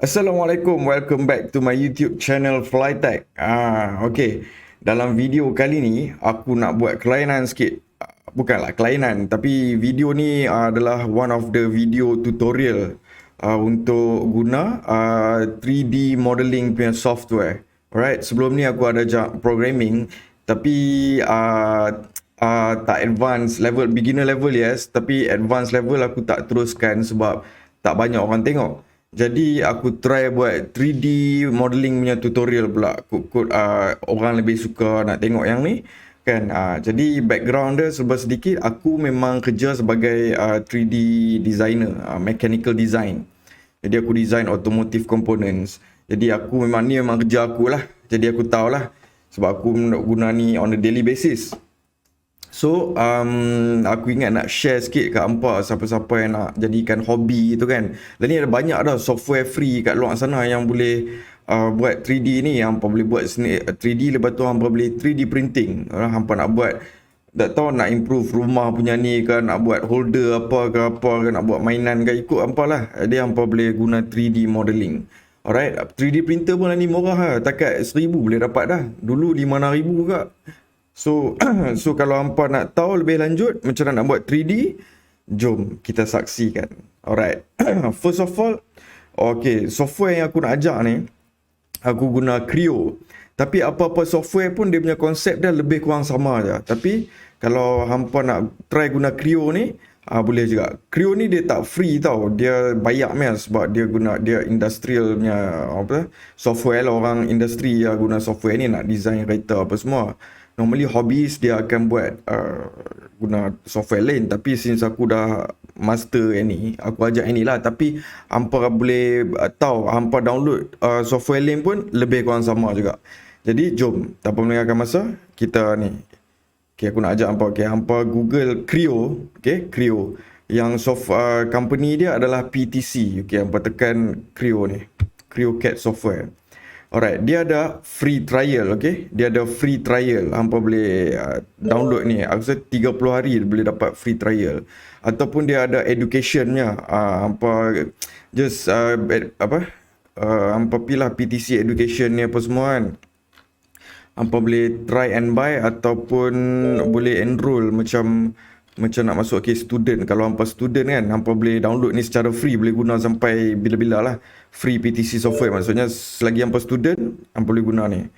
Assalamualaikum, welcome back to my YouTube channel Flytech. Okay. Dalam video kali ni, aku nak buat kelainan sikit. Bukanlah kelainan, tapi video ni adalah one of the video tutorial untuk guna 3D modeling punya software. Alright, sebelum ni aku ada programming, tapi tak advance level, beginner level yes, tapi advance level aku tak teruskan sebab tak banyak orang tengok. Jadi aku try buat 3D modeling punya tutorial pula. Orang lebih suka nak tengok yang ni kan. Jadi background dia sebab sedikit, aku memang kerja sebagai 3D designer, mechanical design. Jadi aku design automotive components. Jadi aku memang kerja aku lah. Jadi aku tahulah sebab aku guna ni on a daily basis. So, aku ingat nak share sikit kat hampa siapa-siapa yang nak jadikan hobi tu kan. Dan ni ada banyak dah software free kat luar sana yang boleh buat 3D ni. Hampa boleh buat 3D, lepas tu hampa boleh 3D printing. Hampa nak buat, tak tahu nak improve rumah punya ni ke, nak buat holder apa ke, nak buat mainan ke, ikut hampa lah. Jadi hampa boleh guna 3D modeling. Alright, 3D printer pun ni murah lah. Takat 1,000 boleh dapat dah. Dulu 5,000 kak. So, kalau hampa nak tahu lebih lanjut macam mana nak buat 3D, jom kita saksikan. Alright. First of all, okay, software yang aku nak ajak ni, aku guna Creo. Tapi apa-apa software pun dia punya konsep dia lebih kurang sama je. Tapi kalau hampa nak try guna Creo ni, boleh juga. Creo ni dia tak free tau. Dia bayar meh sebab dia industrial punya software lah. Orang industri yang guna software ni nak design writer apa semua. Normally hobbies dia akan buat guna software lain, tapi since aku dah master yang ni, aku ajak yang ni lah. Tapi hampa boleh tahu, hampa download software lain pun lebih kurang sama juga. Jadi jom, tanpa melengahkan masa, kita ni. Okay, aku nak ajak hampa. Okay, hampa Google Creo. Okay, Creo. Yang company dia adalah PTC. Okay, hampa tekan Creo ni. Creo CAD software. Alright, dia ada free trial, okay? Dia ada free trial. Hampa boleh download ni. Aku rasa 30 hari boleh dapat free trial. Ataupun dia ada educationnya. Hampa just hampa pilih PTC education ni apa semua kan. Hampa boleh try and buy ataupun boleh enroll macam nak masuk student. Kalau hampa student kan, hampa boleh download ni secara free, boleh guna sampai bila-bila lah. Free PTC software, maksudnya selagi hampa student, hampa boleh guna ni.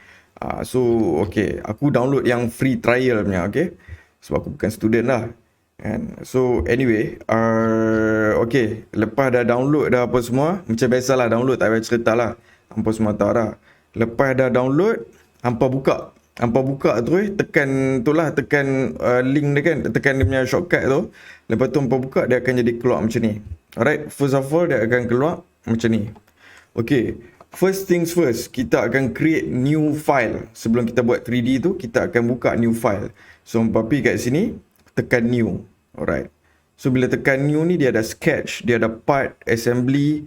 So okay, aku download yang free trial punya, okay, sebab aku bukan student lah kan. So anyway, okay, lepas dah download dah apa semua, macam biasalah download, tak payah cerita lah, hampa semua tahu dah. Lepas dah download, hampa buka terus, tekan link dia kan, tekan dia punya shortcut tu. Lepas tu hampa buka, dia akan jadi keluar macam ni. Alright, first of all dia akan keluar macam ni. Okay, first things first, kita akan create new file. Sebelum kita buat 3D tu, kita akan buka new file. So hampa pergi kat sini, tekan new. Alright, so bila tekan new ni, dia ada sketch, dia ada part, assembly,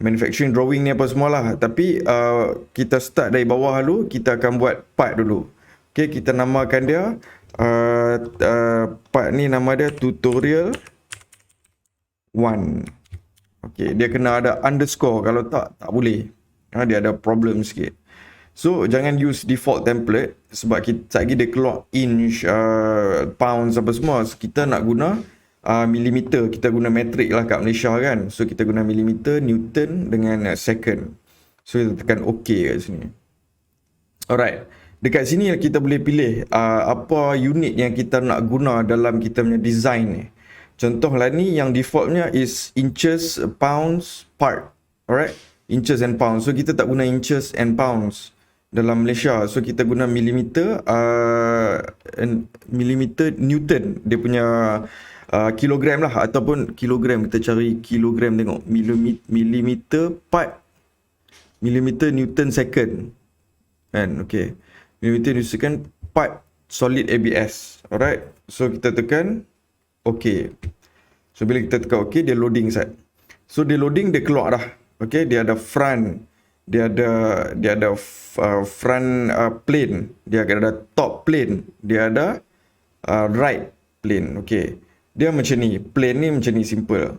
manufacturing, drawing ni apa semualah. Tapi kita start dari bawah dulu. Kita akan buat part dulu. Okay, kita namakan dia part ni nama dia tutorial 1. Okay, dia kena ada underscore. Kalau tak boleh. Dia ada problem sikit. So jangan use default template sebab kita lagi dia keluar inch, pounds apa semua. So, kita nak guna milimeter. Kita guna metrik lah kat Malaysia kan. So kita guna milimeter, Newton dengan second. So kita tekan OK kat sini. Alright, dekat sini kita boleh pilih apa unit yang kita nak guna dalam kita punya design ni. Contohlah ni yang defaultnya is inches, pounds, part. Alright, inches and pounds. So kita tak guna inches and pounds dalam Malaysia. So kita guna milimeter, milimeter, Newton. Dia punya kilogram lah, ataupun kilogram. Kita cari kilogram, tengok milimeter part, milimeter Newton second kan. Okay, milimeter Newton second part solid ABS. Alright, so kita tekan OK. So bila kita tekan OK, dia loading set. So dia loading, dia keluar dah. Okay, dia ada front, dia ada front plane, dia ada top plane, dia ada right plane. Okay, dia macam ni, plane ni macam ni, simple.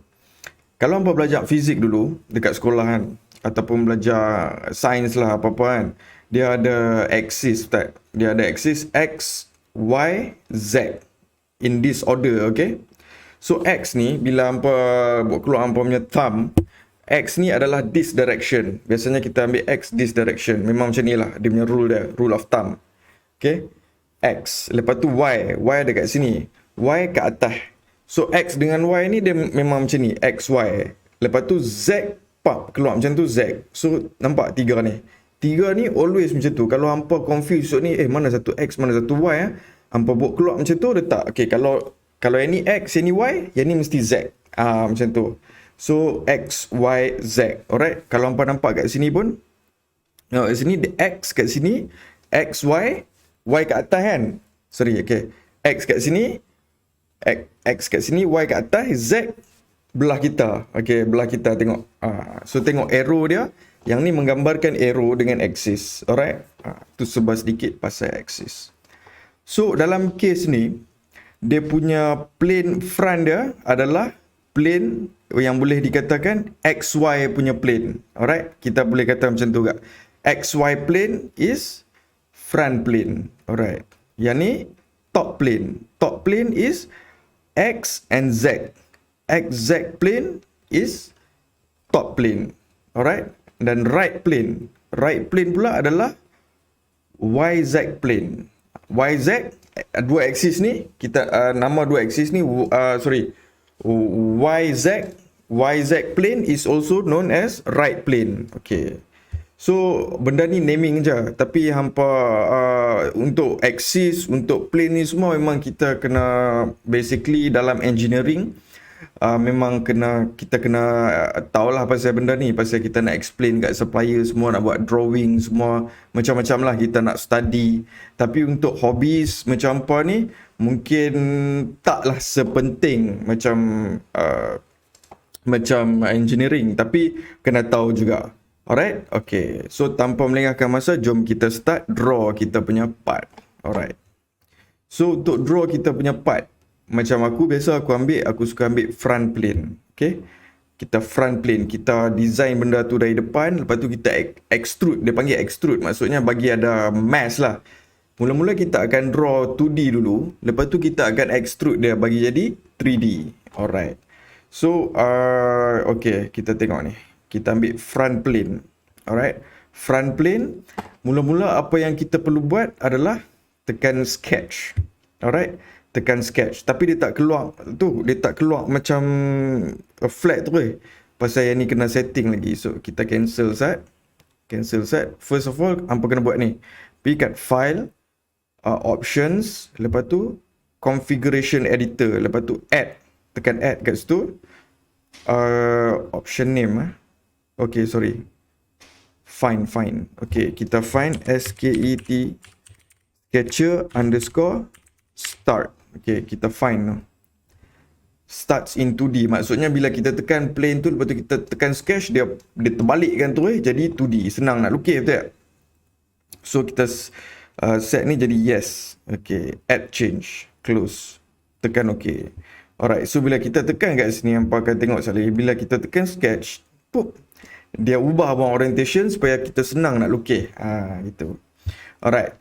Kalau hampa belajar fizik dulu dekat sekolah kan, ataupun belajar sains lah apa-apa kan. Dia ada axis, tak? Dia ada axis X, Y, Z in this order, okay? So X ni bila hampa buat keluar hampa punya thumb, X ni adalah this direction. Biasanya kita ambil X this direction. Memang macam ni lah dia punya rule dia, rule of thumb. Okay? X. Lepas tu Y. Y ada kat sini. Y kat atas. So X dengan Y ni dia memang macam ni, X, Y. Lepas tu Z, pop, keluar macam tu Z. So nampak tiga ni. Tiga ni always macam tu. Kalau hampa confuse ni, mana satu X, mana satu Y, hampa buat keluar macam tu, letak. Okay, kalau yang ni X, yang ni Y, yang ni mesti Z. Macam tu. So X, Y, Z. Alright. Kalau hampa nampak kat sini pun, kat sini X kat sini, X, Y kat atas kan. Sorry, okay. X kat sini, X kat sini, Y kat atas, Z belah kita. Okay, belah kita tengok. So tengok arrow dia. Yang ni menggambarkan arrow dengan axis. Alright. Tu sebab sedikit pasal axis. So dalam case ni, dia punya plane front dia adalah plane yang boleh dikatakan XY punya plane. Alright. Kita boleh kata macam tu juga. XY plane is front plane. Alright. Yang ni top plane. Top plane is X and Z. XZ plane is top plane. Alright. Dan right plane. Right plane pula adalah YZ plane. YZ, dua axis ni, kita nama dua axis ni, YZ plane is also known as right plane. Okay. So, benda ni naming je. Tapi hampa untuk axis, untuk plane ni semua memang kita kena, basically dalam engineering, memang kita kena tahulah pasal benda ni. Pasal kita nak explain kat supplier semua, nak buat drawing semua, macam-macam lah kita nak study. Tapi untuk hobbies macam apa ni, mungkin taklah sepenting macam engineering. Tapi kena tahu juga. Alright, okay. So tanpa melengahkan masa, jom kita start draw kita punya part. Alright. So untuk draw kita punya part, macam aku biasa aku suka ambil front plane. Okay. Kita front plane, kita design benda tu dari depan, lepas tu kita extrude. Dia panggil extrude, maksudnya bagi ada mass lah. Mula-mula kita akan draw 2D dulu, lepas tu kita akan extrude dia bagi jadi 3D. Alright. So, okay, kita tengok ni. Kita ambil front plane. Alright. Front plane, mula-mula apa yang kita perlu buat adalah tekan sketch. Alright. Tekan sketch. Tapi dia tak keluar tu. Dia tak keluar macam flat tu. Pasal yang ni kena setting lagi. So, kita cancel set. Cancel set. First of all, hampa kena buat ni. Pergi kat file. Options. Lepas tu, configuration editor. Lepas tu, add. Tekan add kat situ. Option name. Okay, sorry. Find. Okay, kita find SKET sketcher underscore start. Okay, kita find. Starts in 2D. Maksudnya bila kita tekan plane tu, lepas tu kita tekan sketch, dia terbalikkan tu jadi 2D. Senang nak lukis, betul tak? So, kita set ni jadi yes. Okay, add change. Close. Tekan okay. Alright, so bila kita tekan kat sini, hampa akan tengok sekali. Bila kita tekan sketch, pop, dia ubah bawang orientation supaya kita senang nak lukis. Gitu. Alright.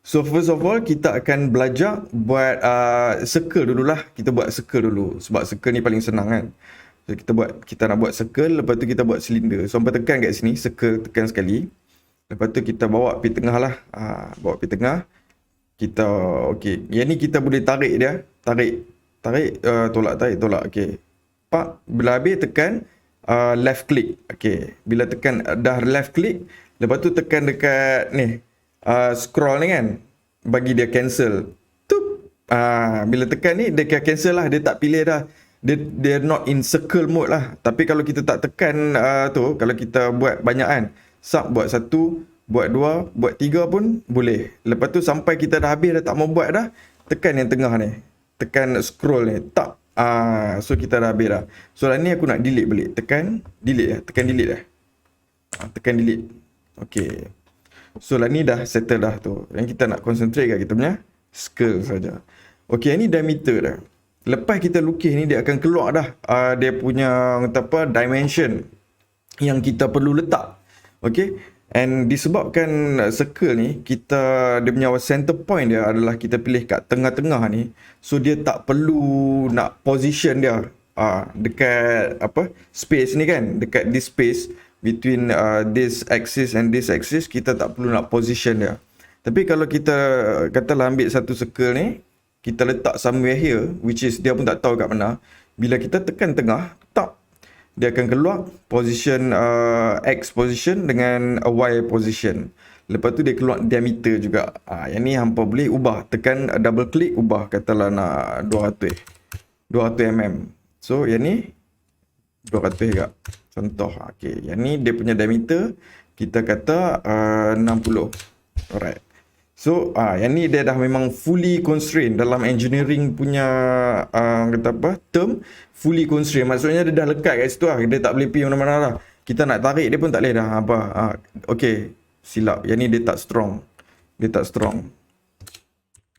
So first of all, kita akan belajar buat circle dululah. Kita buat circle dulu. Sebab circle ni paling senang kan. So kita nak buat circle, lepas tu kita buat silinder. So hampa tekan kat sini, circle tekan sekali. Lepas tu kita bawa pergi tengah lah. Bawa pergi tengah. Kita, okay. Yang ni kita boleh tarik dia. Tarik, tolak. Okay. Pak, bila habis tekan left click. Okay. Bila tekan dah left click, lepas tu tekan dekat ni. Scroll ni kan. Bagi dia cancel. Tup. Bila tekan ni, dia cancel lah. Dia tak pilih dah. Dia not in circle mode lah. Tapi kalau kita tak tekan tu, kalau kita buat banyak kan. Buat 1, buat 2, buat 3 pun boleh. Lepas tu sampai kita dah habis, dah tak mau buat dah. Tekan yang tengah ni. Tekan scroll ni. Tak. So kita dah habis dah. So lah ni aku nak delete balik. Tekan delete lah. Tekan delete lah. Tekan delete. Okay. So lah ni dah settle dah tu. Yang kita nak concentrate kat kita punya circle saja. Okay, ni diameter dah. Lepas kita lukis ni, dia akan keluar dah dia punya dimension. yang kita perlu letak. Okay, and disebabkan circle ni dia punya center point dia adalah kita pilih kat tengah-tengah ni, so dia tak perlu nak position dia dekat space ni kan, dekat this space between this axis and this axis, kita tak perlu nak position dia. Tapi kalau kita katalah ambil satu circle ni, kita letak somewhere here, which is dia pun tak tahu kat mana, bila kita tekan tengah, tak, dia akan keluar position X position dengan Y position. Lepas tu dia keluar diameter juga. Yang ni hampa boleh ubah, tekan double click, ubah, katalah nak 200 mm. So yang ni 200 juga. Contoh. Okay, yang ni dia punya diameter kita kata 60. Alright. So yang ni dia dah memang fully constrained dalam engineering punya kata apa term, fully constrained. Maksudnya dia dah lekat kat situ lah. Dia tak boleh pergi mana-mana lah. Kita nak tarik dia pun tak boleh dah. Okay, silap. Yang ni dia tak strong.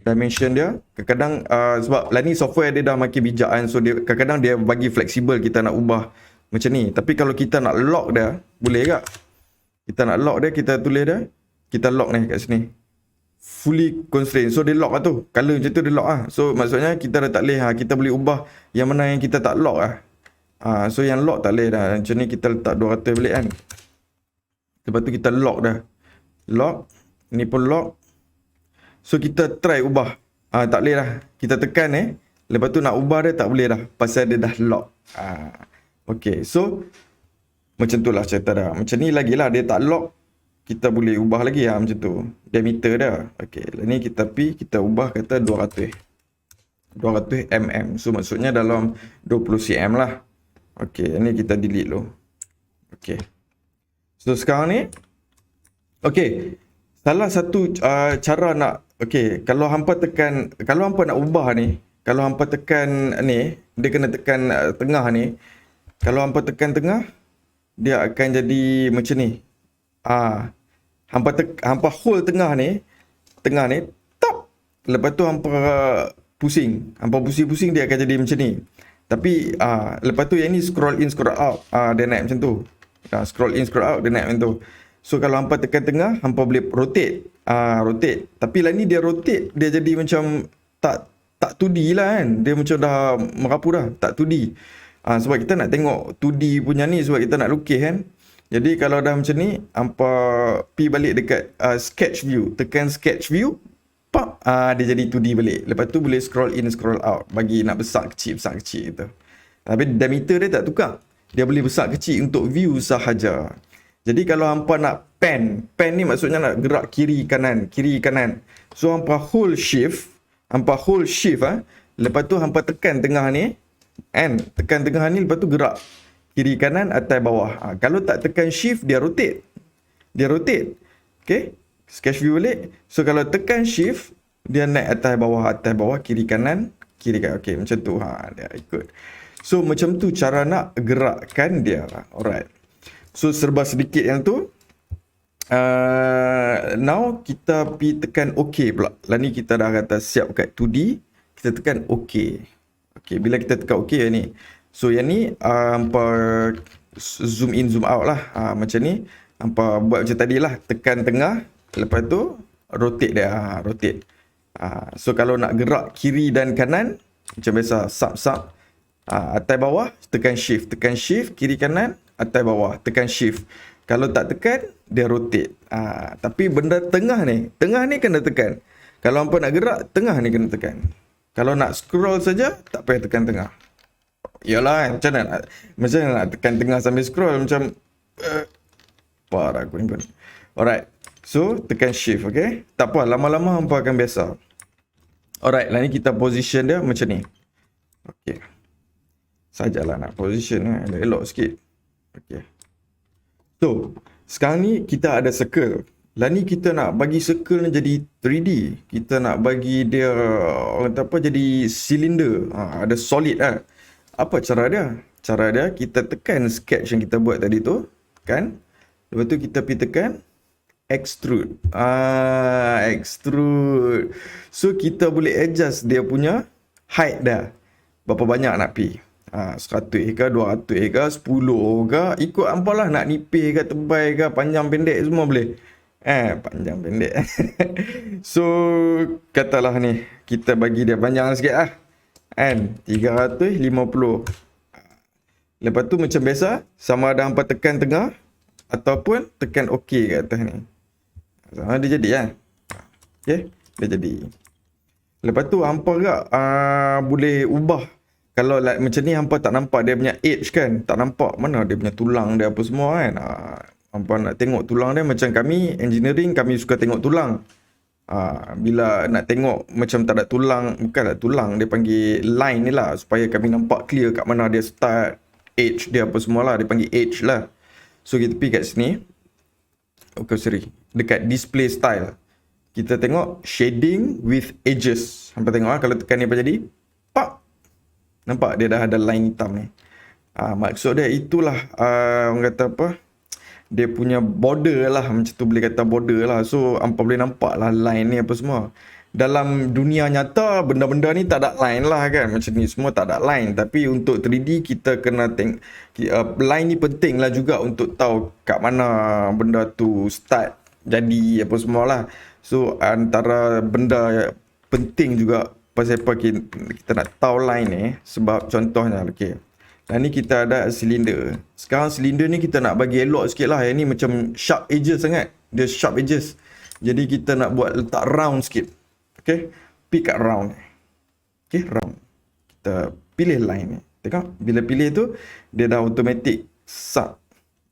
Dimension dia kadang-kadang sebab lah ni software dia dah makin bijak kan. So dia kadang-kadang dia bagi fleksibel kita nak ubah macam ni. Tapi kalau kita nak lock dia, boleh tak? Kita nak lock dia, kita tulis dia, kita lock ni kat sini. Fully constrained. So dia lock lah tu. Color macam tu dia lock lah. So maksudnya kita dah tak boleh kita boleh ubah yang mana yang kita tak lock lah. So yang lock tak boleh dah. Macam ni kita letak 200 balik kan. Lepas tu kita lock dah. Lock. Ni pun lock. So kita try ubah. Tak boleh dah. Kita tekan lepas tu nak ubah dia tak boleh dah. Pasal dia dah lock. Okay. So macam tu lah cerita dah. Macam ni lagi lah. Dia tak lock. Kita boleh ubah lagi macam tu. Diameter dah. Okay. Ni kita kita ubah kata 200 mm. So maksudnya dalam 20 cm lah. Okay. Ni kita delete dulu. Okay. So sekarang ni. Okay. Salah satu cara nak. Okay. Kalau hampa nak ubah ni. Kalau hampa tekan ni. Dia kena tekan tengah ni. Kalau hampa tekan tengah. Dia akan jadi macam ni. Hampa hold tengah ni, tap. Lepas tu hampa pusing. Hampa pusing-pusing dia akan jadi macam ni. Tapi lepas tu yang ni scroll in scroll out, dia naik macam tu. Scroll in scroll out dia naik macam tu. So kalau hampa tekan tengah, hampa boleh rotate. Rotate. Tapi lah ni dia rotate, dia jadi macam tak 2D lah kan. Dia macam dah merapu dah, tak 2D. Sebab kita nak tengok 2D punya ni, sebab kita nak lukis kan. Jadi kalau dah macam ni, hampa pi balik dekat sketch view. Tekan sketch view, pop, dia jadi 2D balik. Lepas tu boleh scroll in, scroll out. Bagi nak besar kecil gitu. Tapi diameter dia tak tukar. Dia boleh besar kecil untuk view sahaja. Jadi kalau hampa nak pan ni maksudnya nak gerak kiri kanan. So hampa hold shift. Lepas tu hampa tekan tengah ni. Tekan tengah ni, lepas tu gerak kiri kanan, atas bawah. Kalau tak tekan shift, dia rotate. Okay. Sketch view balik. So kalau tekan shift, dia naik atas bawah, kiri kanan. Okay, macam tu. Dia ikut. So macam tu cara nak gerakkan dia. Alright. So serba sedikit yang tu. Now kita pergi tekan OK pula. Lah ni kita dah kata siap kat 2D. Kita tekan OK. Okay, bila kita tekan OK yang ni. So yang ni hampa zoom in zoom out lah. Macam ni. Hampa buat macam tadi lah. Tekan tengah. Lepas tu rotate dia. Rotate. So kalau nak gerak kiri dan kanan. Macam biasa. Sub. Atas bawah. Tekan shift. Kiri kanan. Atas bawah. Tekan shift. Kalau tak tekan. Dia rotate. Tapi benda tengah ni kena tekan. Kalau hampa nak gerak. Tengah ni kena tekan. Kalau nak scroll saja. Tak payah tekan tengah. Yalah, macam mana nak tekan tengah sambil scroll macam parah aku ni pun. Alright. So, tekan shift, okay? Tak apa, lama-lama hampa akan biasa. Alright, lah ni kita position dia macam ni. Okay. Sajalah nak position elok sikit. Okay. So, sekarang ni kita ada circle. Lah ni kita nak bagi circle ni jadi 3D. Kita nak bagi dia jadi silinder. Ada solid lah. Apa cara dia? Cara dia kita tekan sketch yang kita buat tadi tu, kan? Lepas tu kita pergi tekan extrude. Extrude. So kita boleh adjust dia punya height dah. Berapa banyak nak pi. 100 ke, 200 ke, 10 ke, ikut hampa lah, nak nipis ke, tebal ke, panjang pendek semua boleh. Panjang pendek. So katalah ni kita bagi dia panjang sikit lah, kan, 350. Lepas tu macam biasa, sama ada hampa tekan tengah ataupun tekan OK kat atas ni, dia jadi lah. Okay, dia jadi. Lepas tu hampa juga boleh ubah. Kalau like macam ni hampa tak nampak dia punya edge kan, tak nampak mana dia punya tulang dia apa semua kan. Hampa nak tengok tulang dia, macam kami engineering, kami suka tengok tulang. Bila nak tengok macam tak ada tulang, bukanlah tulang, dia panggil line ni lah, supaya kami nampak clear kat mana dia start, edge dia apa semua lah, dia panggil edge lah. So kita pergi kat sini, dekat display style, kita tengok shading with edges. Hampa tengok kalau tekan ni apa jadi? Pak! Nampak dia dah ada line hitam ni. Maksud dia itulah orang kata apa, dia punya border lah, macam tu boleh kata border lah. So hampa boleh nampak lah line ni apa semua. Dalam dunia nyata benda-benda ni tak ada line lah kan, macam ni semua tak ada line. Tapi untuk 3D kita kena line ni penting lah juga untuk tahu kat mana benda tu start jadi apa semua lah. So antara benda penting juga pasal apa kita nak tahu line ni, sebab contohnya okey, dan ni kita ada silinder. Sekarang silinder ni kita nak bagi elok sikit lah. Yang ni macam sharp edges sangat, dia sharp edges, jadi kita nak buat letak round sikit. Okay, pick kat round. Okay, round, kita pilih line ni. Tengok bila pilih tu dia dah automatic sub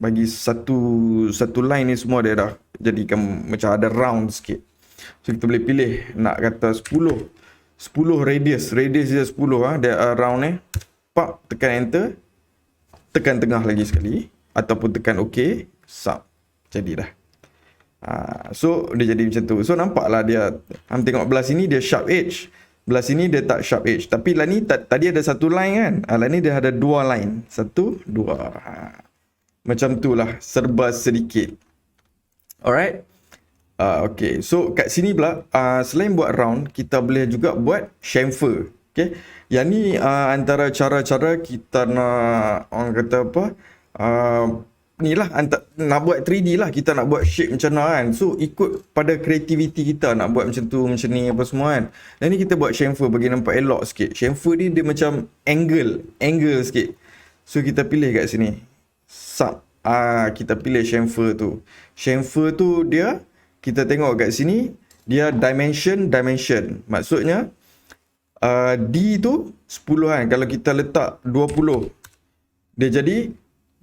bagi satu line ni semua, dia dah jadikan macam ada round sikit. So kita boleh pilih nak kata 10 radius dia 10 dia round ni. Pak, tekan enter, tekan tengah lagi sekali ataupun tekan OK, sub, jadi dah. So dia jadi macam tu. So nampaklah dia, tengok belah sini dia sharp edge, belah sini dia tak sharp edge. Tapi lah ni tadi ada satu line kan, lah ni dia ada dua line, 1, 2. Macam tu lah, serba sedikit. Alright. Okay, so kat sini pula selain buat round, kita boleh juga buat chamfer. Okay, yang ni antara cara-cara kita nak, orang kata apa, ni lah, nak buat 3D lah, kita nak buat shape macam mana kan. So ikut pada kreativiti kita nak buat macam tu, macam ni apa semua kan. Dan ni kita buat chamfer bagi nampak elok sikit. Chamfer ni dia macam angle sikit. So kita pilih kat sini sub, kita pilih chamfer tu. Chamfer tu dia, kita tengok kat sini dia dimension. Maksudnya D tu 10 kan. Kalau kita letak 20, dia jadi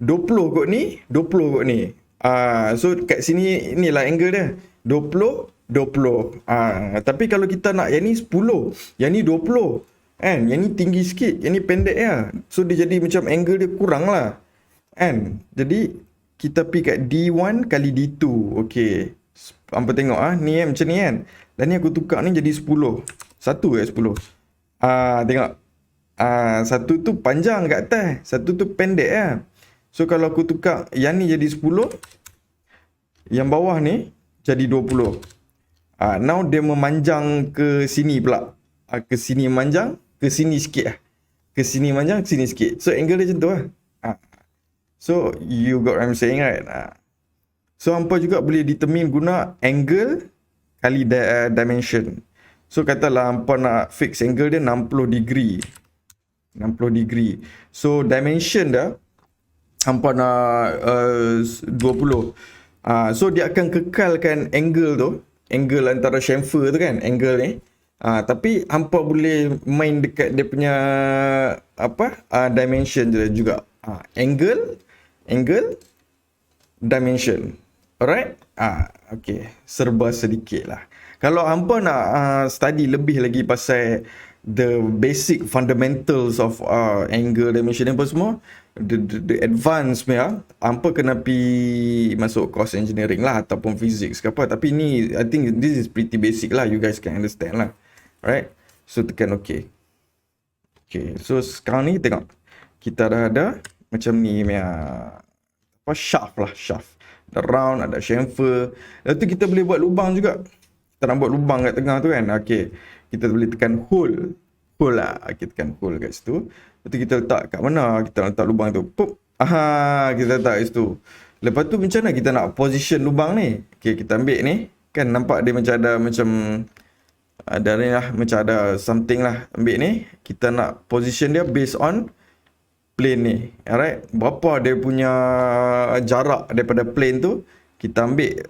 20 kot ni, 20 kot ni. So kat sini inilah angle dia, 20. Tapi kalau kita nak yang ni 10, yang ni 20 kan, yang ni tinggi sikit, yang ni pendek ya. So dia jadi macam angle dia kurang lah kan. Jadi kita pergi kat D1 kali D2. Okey, hampa tengok ni macam ni kan. Dan ni aku tukar ni jadi 10. 10. Tengok. Satu tu panjang kat atas, satu tu pendek lah. So kalau aku tukar yang ni jadi 10, yang bawah ni jadi 20. Now dia memanjang ke sini pula. Ke sini memanjang, ke sini sikit lah. Ke sini memanjang, ke sini sikit. So angle dia macam tu lah. So you got what I'm saying right? So hampa juga boleh determine guna angle kali dimension. So katalah hampa nak fix angle dia 60 degree. So dimension dah hampa nak 20. So dia akan kekalkan angle tu, angle antara chamfer tu kan, angle ni. Tapi hampa boleh main dekat dia punya dimension juga. Angle, dimension. Alright? Okay, serba sedikit lah. Kalau hampa nak study lebih lagi pasal the basic fundamentals of angle, dimension apa semua, the advanced punya, hampa kena pergi masuk course engineering lah ataupun physics ke apa. Tapi ni I think this is pretty basic lah, you guys can understand lah. Alright? So tekan OK. Okay, so sekarang ni tengok, kita dah ada macam ni punya shaft lah, shaft. Ada round, ada chamfer. Lepas tu kita boleh buat lubang juga. Kita nak buat lubang kat tengah tu kan. Okay, kita boleh tekan hole. hole lah. Kita tekan hole kat situ. Lepas tu kita letak kat mana kita letak lubang tu. Pop. Kita letak kat situ. Lepas tu macam mana kita nak position lubang ni? Okay, kita ambil ni. Kan nampak dia macam ada ada ni lah, macam ada something lah. Ambil ni, kita nak position dia based on plane ni. Alright, berapa dia punya jarak daripada plane tu, kita ambil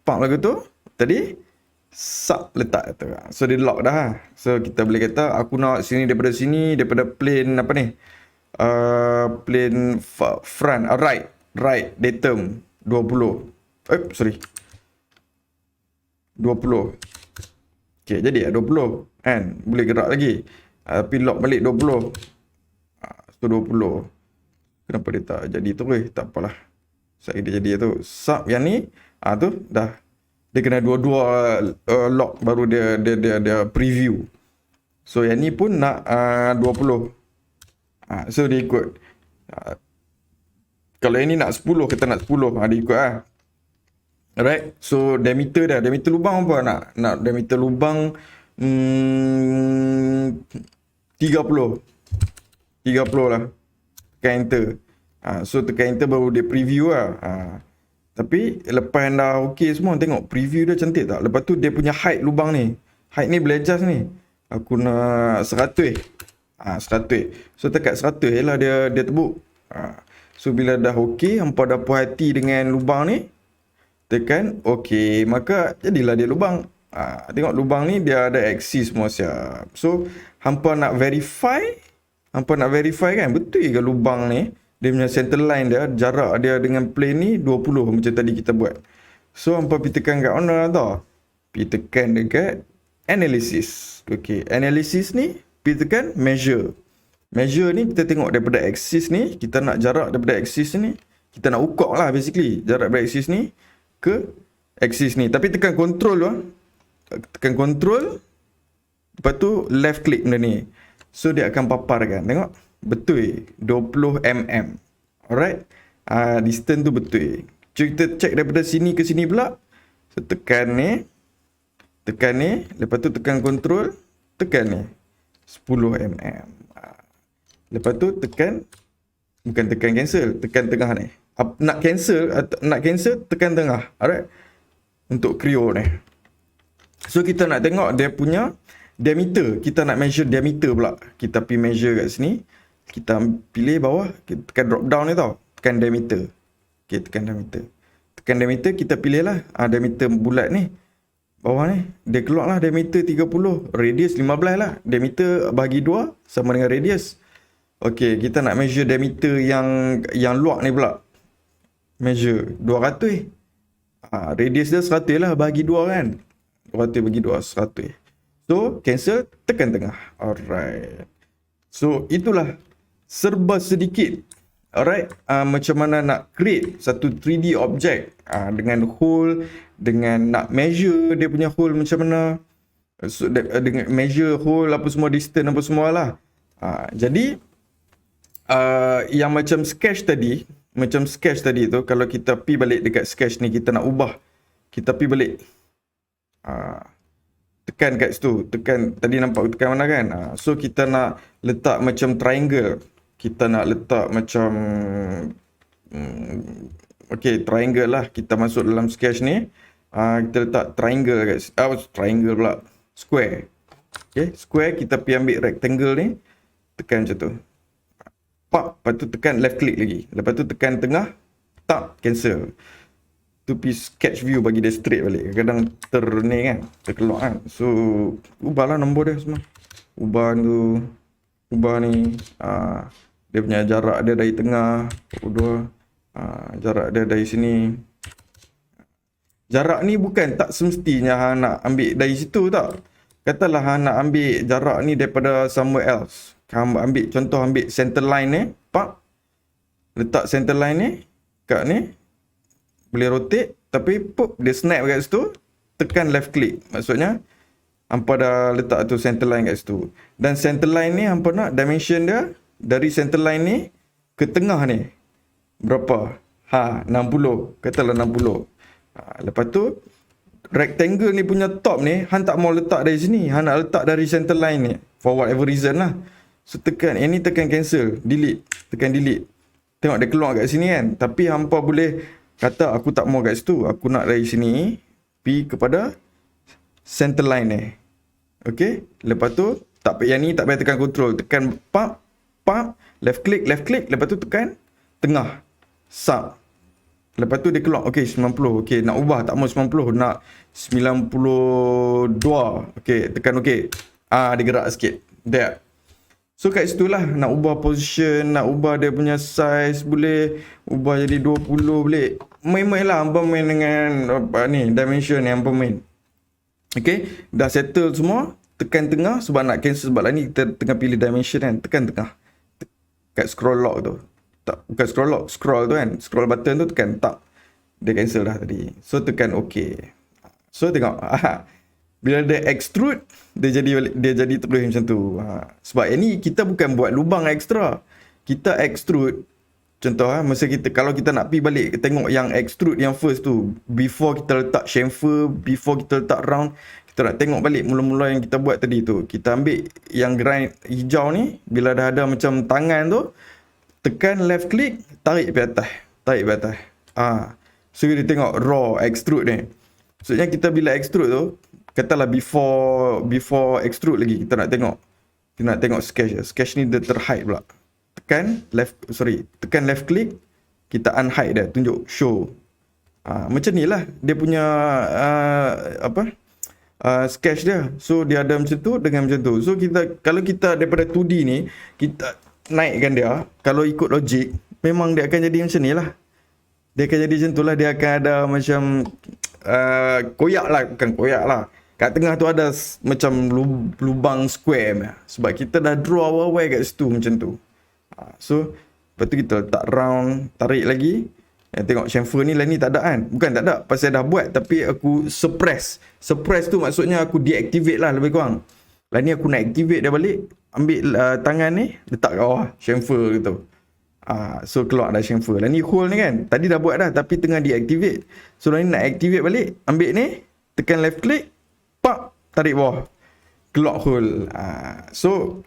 pump lagu tu tadi, letak tu. So dia lock dah. So kita boleh kata aku nak daripada plane apa ni, plane front, right datum 20. Sorry, 20. Okay, jadi 20 kan, boleh gerak lagi. Tapi lock balik 20. So 20. Kenapa dia tak jadi tu? Tak apalah. Saya dia jadi tu. Sub yang ni, tu dah. Dia kena dua-dua lock baru dia preview. So yang ni pun nak 20. So dia ikut. Kalau yang ni nak 10, kita nak 10. Dia ikut lah. Alright, so diameter dah. Diameter lubang apa nak? Nak diameter lubang 30 lah. Tekan enter. So tekan enter baru dia preview lah. Tapi lepas dah okey semua, tengok preview dia cantik tak? Lepas tu dia punya height lubang ni. Height ni boleh adjust ni. Aku nak 100. 100. So tekat 100 lah dia tebuk. So bila dah okey, hampa dah puas hati dengan lubang ni, tekan okey, maka jadilah dia lubang. Tengok lubang ni dia ada axis semua siap. So hampa nak verify kan, betul ke lubang ni dia punya center line dia, jarak dia dengan plane ni 20 macam tadi kita buat. So hampa pergi tekan kat mana tau? Pergi tekan dekat analysis. Okey, analysis ni pergi tekan measure. Measure ni kita tengok daripada axis ni, kita nak jarak daripada axis ni, kita nak ukur lah basically jarak daripada axis ni ke axis ni. Tapi tekan control lah. Tekan control. Lepas tu left click benda ni. So dia akan paparkan. Tengok. Betul. 20 mm. Alright. Distance tu betul. Cuma kita check daripada sini ke sini pula. So tekan ni. Tekan ni. Lepas tu tekan control. Tekan ni. 10 mm. Lepas tu tekan. Bukan tekan cancel. Tekan tengah ni. Nak cancel tekan tengah. Alright. Untuk Creo ni. So kita nak tengok dia punya diameter. Kita nak measure diameter pula. Kita pergi measure kat sini. Kita pilih bawah. Kita tekan drop down ni tau. Tekan diameter. Okay, tekan diameter. Tekan diameter, kita pilih lah. Diameter bulat ni. Bawah ni. Dia keluar lah diameter 30. Radius 15 lah. Diameter bagi 2 sama dengan radius. Okay, kita nak measure diameter yang luar ni pula. Measure 200. Radius dia 100 lah, bagi 2 kan. 200 bagi 2, 100. So cancel, tekan tengah. Alright. So itulah serba sedikit. Alright. Macam mana nak create satu 3D object dengan hole, dengan nak measure dia punya hole macam mana. So dengan measure hole apa semua, distance apa semua lah. Jadi yang macam sketch tadi tu, kalau kita pi balik dekat sketch ni, kita nak ubah, kita pi balik, tekan kat situ, tekan tadi nampak tekan mana kan. So kita nak letak macam triangle, kita nak letak macam okay, triangle lah. Kita masuk dalam sketch ni, kita letak triangle kat triangle pula, square. Okay, square, kita pi ambil rectangle ni, tekan macam tu. Lepas tu tekan left click lagi. Lepas tu tekan tengah. Cancel. Tu pergi sketch view bagi dia straight balik. Kadang ni kan, terkeluar kan. So ubahlah nombor dia semua. Ubah ni. Dia punya jarak dia dari tengah. Jarak dia dari sini. Jarak ni bukan tak semestinya nak ambil dari situ tak. Katalah nak ambil jarak ni daripada somewhere else. Ambil contoh, ambil center line ni, letak center line ni kat ni, boleh rotate, tapi dia snap kat situ, tekan left click. Maksudnya hampa dah letak tu center line kat situ. Dan center line ni hampa nak dimension dia dari center line ni ke tengah ni berapa? 60. Katalah 60. Lepas tu rectangle ni punya top ni Han tak mau letak dari sini, Han nak letak dari center line ni for whatever reason lah. So tekan yang ni, tekan cancel, delete, tekan delete. Tengok dia keluar kat sini kan. Tapi hampa boleh kata aku tak mau kat situ, aku nak dari sini pergi kepada center line ni. Okay, lepas tu tak payah ni, tak payah tekan control, tekan pap, left click, lepas tu tekan tengah, sub. Lepas tu dia keluar, okay 90, okay nak ubah tak mau 90, nak 92, okay tekan okay. Dia gerak sikit, there. So kat situ lah, nak ubah position, nak ubah dia punya size, boleh ubah jadi 20 boleh. Main-main lah, hampa main dengan ni, dimension yang hampa main. Okay, dah settle semua, tekan tengah sebab nak cancel, sebab lah ni kita tengah pilih dimension kan, tekan tengah. Kat scroll lock tu. Tak, bukan scroll lock, scroll tu kan, scroll button tu tekan tak. Dia cancel dah tadi. So tekan OK. So tengok, bila dia extrude, dia jadi terus macam tu. Sebab yang ni kita bukan buat lubang ekstra. Kita extrude. Contoh masa kita, kalau kita nak pergi balik tengok yang extrude yang first tu, before kita letak chamfer, before kita letak round, kita nak tengok balik mula-mula yang kita buat tadi tu. Kita ambil yang grind hijau ni, bila dah ada macam tangan tu, tekan left click, tarik ke atas. So kita tengok raw extrude ni. Maksudnya kita bila extrude tu, katalah before extrude lagi, kita nak tengok sketch ni dia terhide pula. Tekan left click, kita unhide dia, tunjuk show. Macam ni lah dia punya sketch dia. So dia ada macam tu dengan macam tu. So kita, kalau kita daripada 2D ni kita naikkan dia, kalau ikut logik memang dia akan jadi macam ni lah. Dia akan jadi macam tu lah. Dia akan ada macam koyak lah, bukan koyak lah. Kat tengah tu ada macam lubang square. Sebab kita dah draw awal-awal kat situ macam tu. So lepas tu kita letak round, tarik lagi. Tengok chamfer ni lah ni tak ada kan. Bukan tak ada, pasal dah buat, tapi aku suppress. Suppress tu maksudnya aku deactivate lah lebih kurang. Lah ni aku nak activate dia balik. Ambil tangan ni, letak kat bawah chamfer gitu. So keluar dah chamfer. Lah ni hole ni kan, tadi dah buat dah tapi tengah deactivate. So lah ni nak activate balik, ambil ni, tekan left click, pap, tarik bawah, keluar hole. So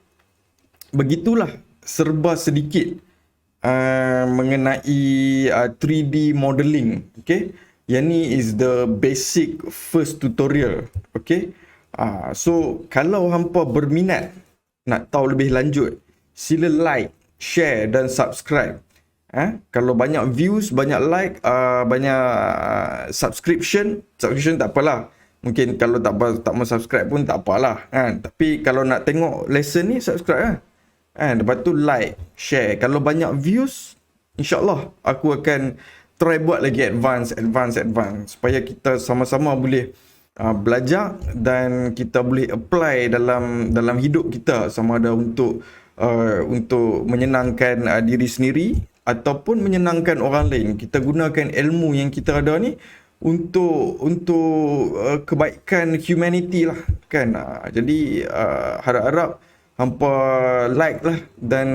begitulah serba sedikit mengenai 3D modeling. Okay, yang ni is the basic first tutorial. Okay, so kalau hampa berminat nak tahu lebih lanjut, sila like, share dan subscribe. Kalau banyak views, banyak like, banyak subscription tak apalah. Mungkin kalau tak mau subscribe pun tak apalah kan. Tapi kalau nak tengok lesson ni, subscribe lah. Lepas tu like, share. Kalau banyak views, insyaAllah aku akan try buat lagi advance supaya kita sama-sama boleh belajar dan kita boleh apply dalam hidup kita, sama ada untuk menyenangkan diri sendiri ataupun menyenangkan orang lain. Kita gunakan ilmu yang kita ada ni untuk kebaikan humanity lah kan. Jadi harap-harap hampa like lah dan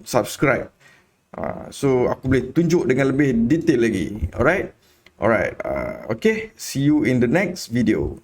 subscribe. So aku boleh tunjuk dengan lebih detail lagi. Alright. Okay, see you in the next video.